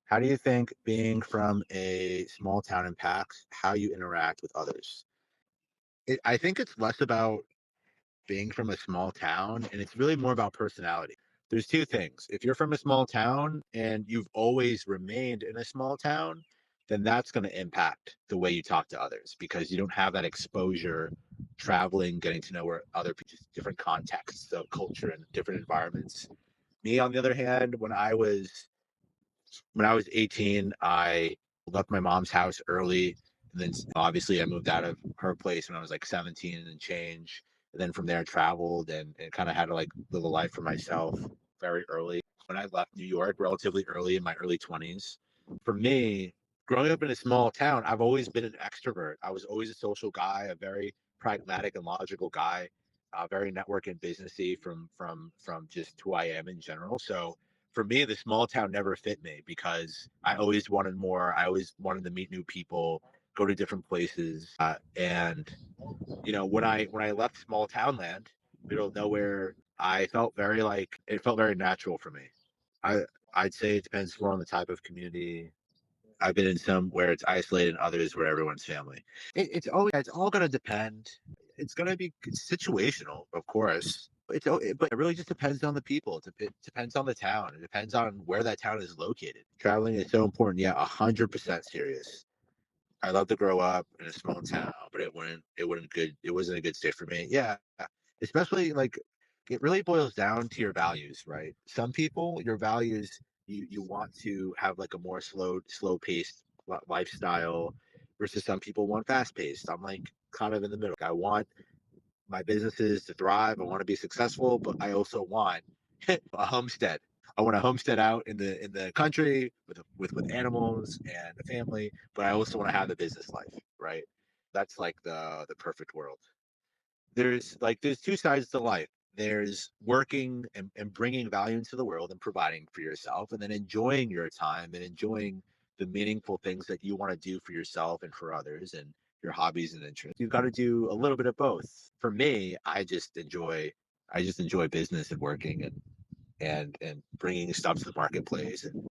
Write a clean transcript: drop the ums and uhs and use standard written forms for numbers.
How do you think being from a small town impacts how you interact with others? I think it's less about being from a small town, and it's really more about personality. There's two things. If you're from a small town and you've always remained in a small town, then that's going to impact the way you talk to others because you don't have that exposure traveling, getting to know where other people, just different contexts of culture and different environments. Me, on the other hand, when I was 18, I left my mom's house early. And then obviously I moved out of her place when I was like 17 and change. And then from there traveled and kind of had to like live a life for myself very early. When I left New York relatively early in my early 20s, for me, growing up in a small town, I've always been an extrovert. I was always a social guy, a very pragmatic and logical guy, very network and businessy from just who I am in general. So for me, the small town never fit me because I always wanted more. I always wanted to meet new people, go to different places, and when I left small town land, middle of nowhere, I felt very like it felt very natural for me. I I'd say it depends more on the type of community. I've been in some where it's isolated, and others where everyone's family. It's all going to depend. It's going to be situational, of course. But it really just depends on the people. It depends on the town. It depends on where that town is located. Traveling is so important. Yeah, 100% serious. I love to grow up in a small town, but it wasn't a good state for me. Yeah, especially like it really boils down to your values, right? Some people, your values, you want to have like a more slow paced lifestyle, versus some people want fast paced. I'm like kind of in the middle. I want my businesses to thrive. I want to be successful, but I also want a homestead. I want a homestead out in the country with animals and a family, but I also want to have the business life, right? That's like the perfect world. There's two sides to life. There's working and bringing value into the world and providing for yourself, and then enjoying your time and enjoying the meaningful things that you want to do for yourself and for others and your hobbies and interests. You've got to do a little bit of both. For me, I just enjoy business and working and bringing stuff to the marketplace and